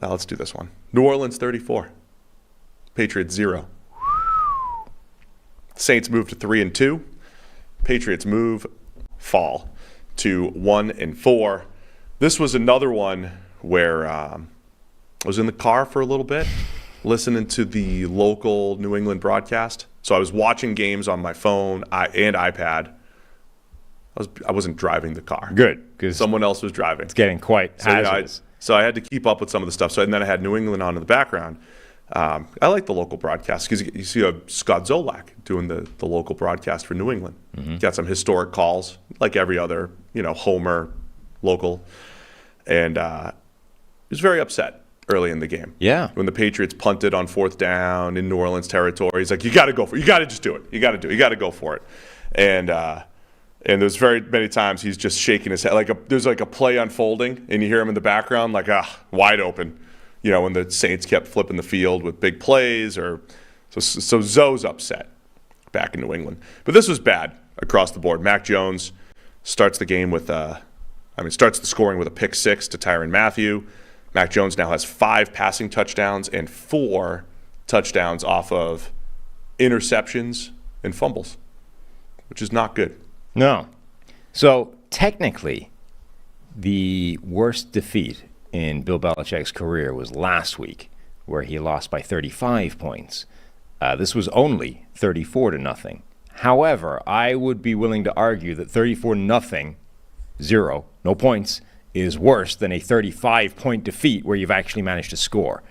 Let's do this one. New Orleans 34. Patriots 0. Saints move to 3-2. Patriots fall to 1-4. This was another one where I was in the car for a little bit, listening to the local New England broadcast. So I was watching games on my phone and iPad. I wasn't driving the car. Good, because someone else was driving. It's getting quite hazardous. So I had to keep up with some of the stuff. And then I had New England on in the background. I like the local broadcast because you see Scott Zolak doing the local broadcast for New England. Mm-hmm. Got some historic calls, like every other Homer local. And he was very upset early in the game. Yeah. When the Patriots punted on 4th down in New Orleans territory, he's like, you got to go for it. You got to just do it. You got to go for it. And there's very many times he's just shaking his head. There's a play unfolding, and you hear him in the background wide open. When the Saints kept flipping the field with big plays. So Zoe's upset back in New England. But this was bad across the board. Mac Jones starts the game starts the scoring with a pick 6 to Tyrann Mathieu. Mac Jones now has 5 passing touchdowns and 4 touchdowns off of interceptions and fumbles, which is not good. No. So technically, the worst defeat in Bill Belichick's career was last week, where he lost by 35 points. This was only 34-0. However, I would be willing to argue that 34-0, 0, no points, is worse than a 35-point defeat where you've actually managed to score.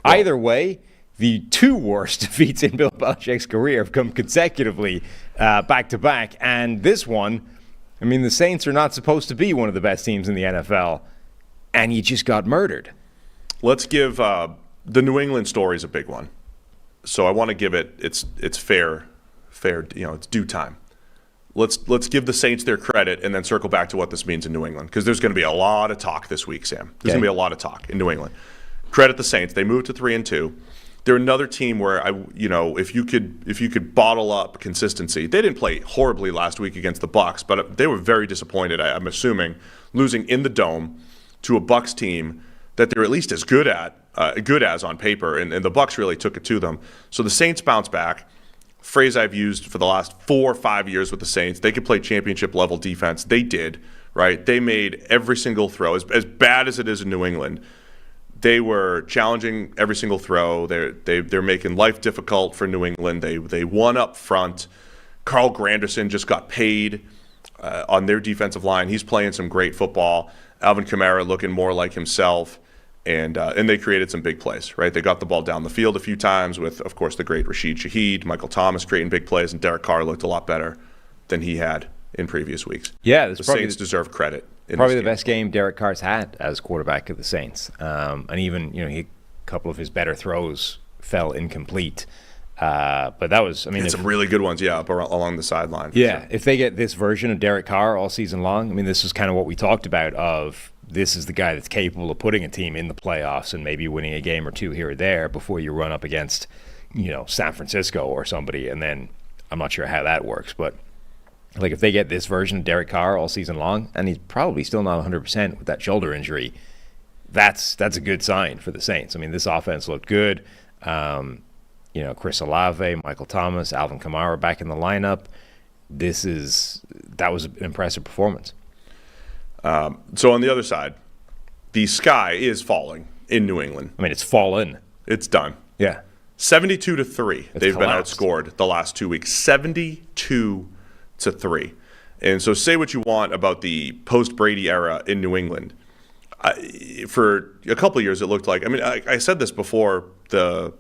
Well, either way, the 2 worst defeats in Bill Belichick's career have come consecutively back-to-back. And this one, the Saints are not supposed to be one of the best teams in the NFL. And you just got murdered. Let's give the New England story is a big one. So I want to give it its fair, it's due time. Let's give the Saints their credit and then circle back to what this means in New England, because there's going to be a lot of talk this week, Sam. There's going to be a lot of talk in New England. Credit the Saints. They moved to 3-2. They're another team where if you could bottle up consistency. They didn't play horribly last week against the Bucs, but they were very disappointed, I'm assuming, losing in the Dome to a Bucs team that they're at least as good as on paper, and the Bucs really took it to them. So the Saints bounce back. Phrase I've used for the last 4 or 5 years with the Saints. They could play championship level defense. They did, right? They made every single throw. As bad as it is in New England, they were challenging every single throw. They're making life difficult for New England. They won up front. Carl Granderson just got paid on their defensive line. He's playing some great football. Alvin Kamara looking more like himself, and they created some big plays, right? They got the ball down the field a few times with, of course, the great Rashid Shaheed, Michael Thomas creating big plays, and Derek Carr looked a lot better than he had in previous weeks. Yeah, the Saints deserve credit. Probably the best game Derek Carr's had as quarterback of the Saints, and even a couple of his better throws fell incomplete. But that was, some really good ones, up along the sideline. Yeah, sure. If they get this version of Derek Carr all season long, this is kind of what we talked about of this is the guy that's capable of putting a team in the playoffs and maybe winning a game or 2 here or there before you run up against, San Francisco or somebody. And then I'm not sure how that works, but if they get this version of Derek Carr all season long, and he's probably still not 100% with that shoulder injury, that's a good sign for the Saints. This offense looked good. Chris Olave, Michael Thomas, Alvin Kamara back in the lineup. That was an impressive performance. So on the other side, the sky is falling in New England. It's fallen. It's done. Yeah. 72-3. They've collapsed. Been outscored the last 2 weeks. 72-3. And so say what you want about the post-Brady era in New England. For a couple of years, it looked like, I said this before the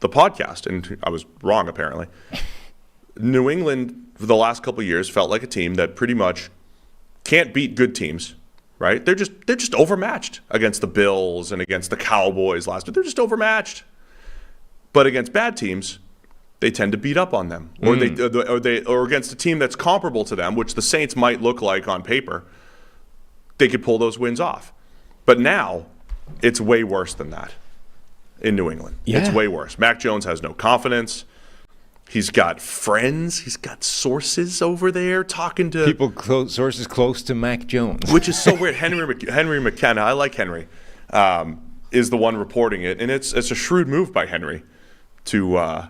podcast, and I was wrong apparently. New England for the last couple of years felt like a team that pretty much can't beat good teams, right? They're just overmatched against the Bills and against the Cowboys last year. They're just overmatched. But against bad teams, they tend to beat up on them, or against a team that's comparable to them, which the Saints might look like on paper. They could pull those wins off. But now it's way worse than that. In New England. Yeah. It's way worse. Mac Jones has no confidence. He's got friends. He's got sources over there talking to people, sources close to Mac Jones. Which is so weird. Henry McKenna. I like Henry. is the one reporting it, and it's a shrewd move by Henry to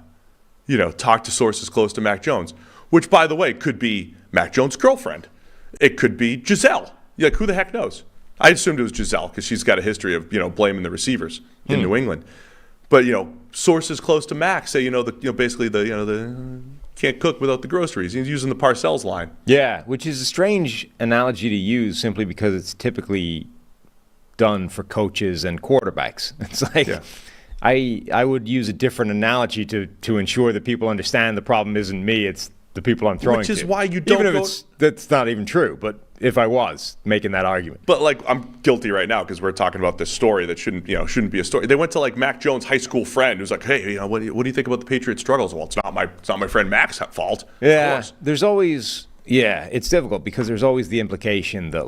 talk to sources close to Mac Jones, which, by the way, could be Mac Jones' girlfriend. It could be Giselle. Like, who the heck knows? I assumed it was Giselle because she's got a history of blaming the receivers in New England. But sources close to Mac say basically the can't cook without the groceries. He's using the Parcells line. Yeah, which is a strange analogy to use simply because it's typically done for coaches and quarterbacks. It's like I would use a different analogy to ensure that people understand the problem isn't me, it's the people I'm throwing to. Which is why you don't even if that's not even true, but if I was making that argument. But I'm guilty right now because we're talking about this story that shouldn't be a story. They went to Mac Jones' high school friend who's like, hey, what do you think about the Patriots' struggles? Well, it's not my friend Mac's fault. Yeah, there's always it's difficult because there's always the implication that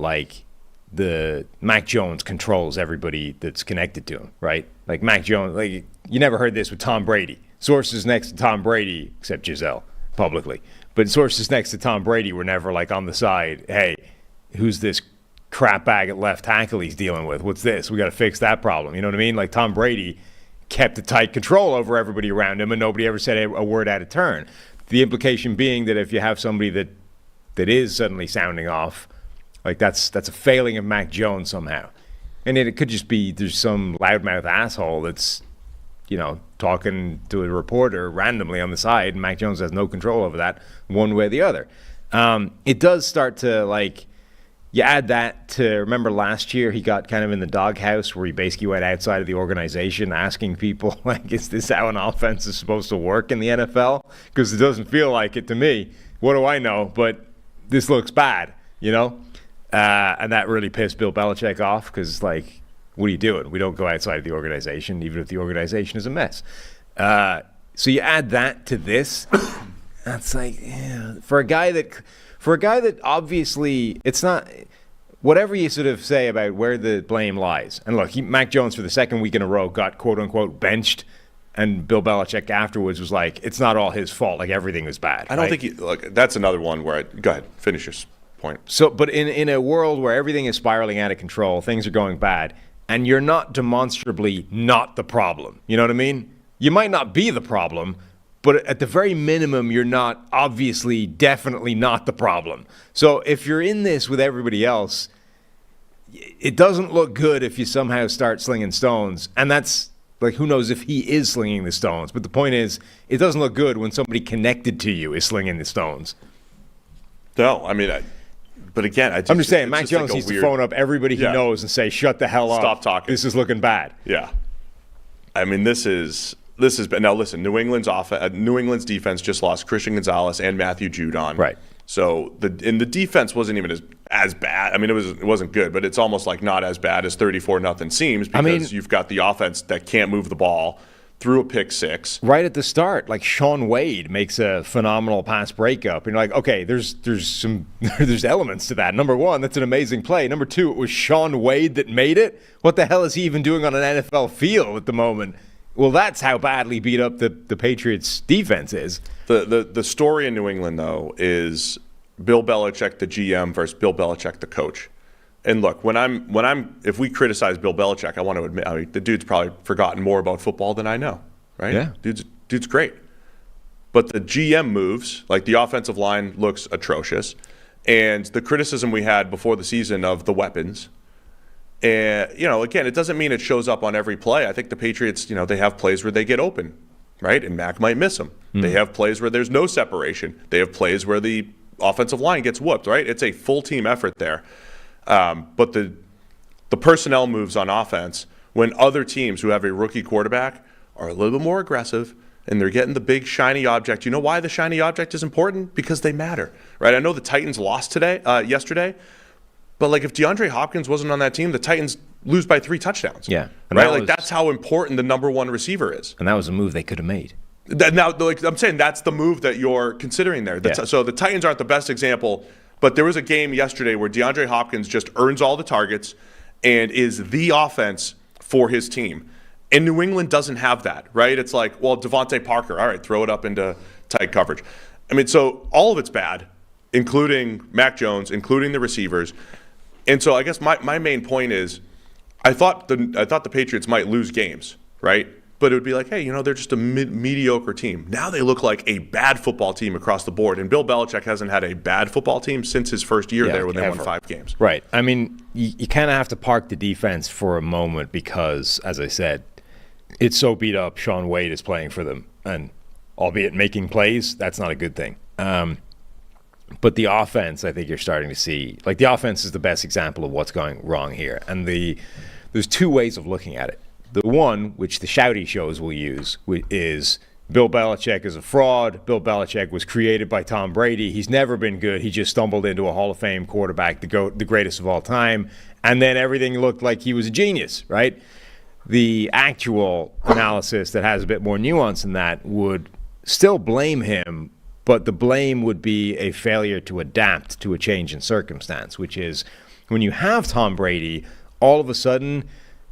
the Mac Jones controls everybody that's connected to him, right? Like Mac Jones, you never heard this with Tom Brady. Sources next to Tom Brady, except Giselle, publicly, but sources next to Tom Brady were never on the side, hey, who's this crap bag at left tackle he's dealing with? What's this? We got to fix that problem. You know what I mean? Tom Brady kept a tight control over everybody around him, and nobody ever said a word out of turn. The implication being that if you have somebody that is suddenly sounding off, that's a failing of Mac Jones somehow. And it could just be there's some loudmouth asshole that's talking to a reporter randomly on the side, and Mac Jones has no control over that one way or the other. It does start to you add that to, remember last year he got kind of in the doghouse where he basically went outside of the organization asking people, is this how an offense is supposed to work in the NFL? Because it doesn't feel like it to me. What do I know? But this looks bad, and that really pissed Bill Belichick off because, what are you doing? We don't go outside of the organization, even if the organization is a mess. So you add that to this. That's for a guy that obviously it's not whatever you sort of say about where the blame lies. And look, Mac Jones for the second week in a row got quote unquote benched, and Bill Belichick afterwards was like, it's not all his fault. Everything was bad. I don't think that's another one where go ahead, finish your point. So, but in a world where everything is spiraling out of control, things are going bad, and you're not demonstrably not the problem. You know what I mean? You might not be the problem, but at the very minimum, you're not obviously, definitely not the problem. So if you're in this with everybody else, it doesn't look good if you somehow start slinging stones. And that's, who knows if he is slinging the stones. But the point is, it doesn't look good when somebody connected to you is slinging the stones. No, but again, I'm just saying, Mac Jones needs to phone up everybody he knows and say, shut the hell up. Stop talking. This is looking bad. Yeah. This has been now. Listen, New England's defense just lost Christian Gonzalez and Matthew Judon. Right. So the defense wasn't even as bad. It wasn't good, but it's almost not as bad as 34-0 seems because you've got the offense that can't move the ball, threw a pick six right at the start. Sean Wade makes a phenomenal pass breakup, and you're like, okay, there's elements to that. Number one, that's an amazing play. Number two, it was Sean Wade that made it. What the hell is he even doing on an NFL field at the moment? Well, that's how badly beat up the Patriots' defense is. The story in New England, though, is Bill Belichick, the GM, versus Bill Belichick, the coach. And look, if we criticize Bill Belichick, I want to admit, the dude's probably forgotten more about football than I know, right? Yeah. Dude's great. But the GM moves, the offensive line looks atrocious, and the criticism we had before the season of the weapons. And, again, it doesn't mean it shows up on every play. I think the Patriots, they have plays where they get open, right? And Mac might miss them. They have plays where there's no separation. They have plays where the offensive line gets whooped, right? It's a full team effort there. But the personnel moves on offense, when other teams who have a rookie quarterback are a little bit more aggressive and they're getting the big shiny object. You know why the shiny object is important? Because they matter, right? I know the Titans lost yesterday. But if DeAndre Hopkins wasn't on that team, the Titans lose by 3 touchdowns. Yeah. Right? That's how important the number one receiver is. And that was a move they could have made. Now, I'm saying that's the move that you're considering there. So the Titans aren't the best example, but there was a game yesterday where DeAndre Hopkins just earns all the targets and is the offense for his team. And New England doesn't have that, right? It's Devontae Parker, all right, throw it up into tight coverage. So all of it's bad, including Mac Jones, including the receivers. And so I guess my main point is I thought the Patriots might lose games, right? But it would be like, hey, they're just a mediocre team. Now they look like a bad football team across the board. And Bill Belichick hasn't had a bad football team since his first year there when they won 5 games. Right. I mean, you kind of have to park the defense for a moment because, as I said, it's so beat up. Sean Wade is playing for them. And albeit making plays, that's not a good thing. But the offense, I think you're starting to see, like the offense is the best example of what's going wrong here. And there's 2 ways of looking at it. The one, which the shouty shows will use, is Bill Belichick is a fraud. Bill Belichick was created by Tom Brady. He's never been good. He just stumbled into a Hall of Fame quarterback, the greatest of all time. And then everything looked like he was a genius, right? The actual analysis that has a bit more nuance than that would still blame him, but the blame would be a failure to adapt to a change in circumstance, which is when you have Tom Brady, all of a sudden,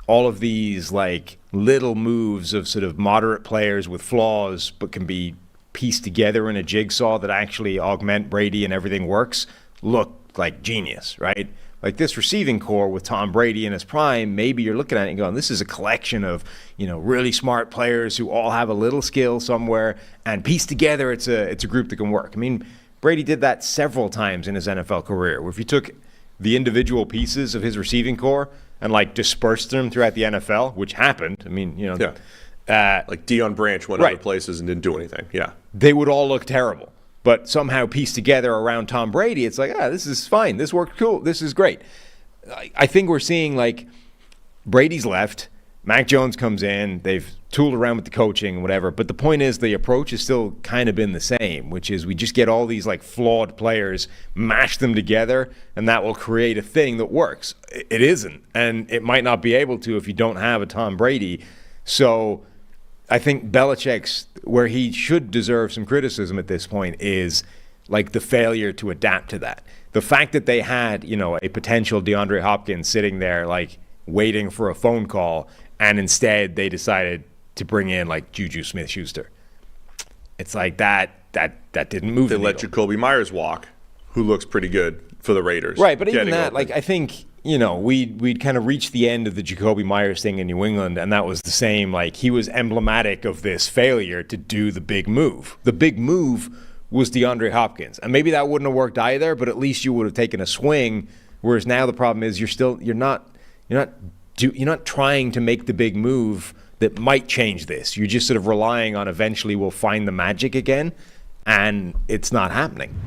all of these like little moves of sort of moderate players with flaws but can be pieced together in a jigsaw that actually augment Brady and everything works look like genius, right? Like this receiving core with Tom Brady in his prime, maybe you're looking at it and going, this is a collection of, really smart players who all have a little skill somewhere and pieced together it's a group that can work. I mean, Brady did that several times in his NFL career, where if you took the individual pieces of his receiving core and like dispersed them throughout the NFL, which happened. I mean, like Deion Branch went other places and didn't do anything. Yeah, they would all look terrible, but somehow pieced together around Tom Brady, it's like, this is fine. This worked cool. This is great. I think we're seeing like Brady's left. Mac Jones comes in. They've tooled around with the coaching and whatever. But the point is the approach has still kind of been the same, which is we just get all these like flawed players, mash them together, and that will create a thing that works. It isn't. And it might not be able to if you don't have a Tom Brady. So I think Belichick's, where he should deserve some criticism at this point, is like the failure to adapt to that. The fact that they had, a potential DeAndre Hopkins sitting there like waiting for a phone call, and instead they decided to bring in like Juju Smith-Schuster. It's like that didn't move the needle. They let Jacoby Myers walk, who looks pretty good for the Raiders. Right, but even that, like I think, we'd kind of reached the end of the Jacoby Myers thing in New England, and that was the same. Like he was emblematic of this failure to do the big move. The big move was DeAndre Hopkins, and maybe that wouldn't have worked either, but at least you would have taken a swing. Whereas now the problem is you're not trying to make the big move that might change this. You're just sort of relying on eventually we'll find the magic again, and it's not happening.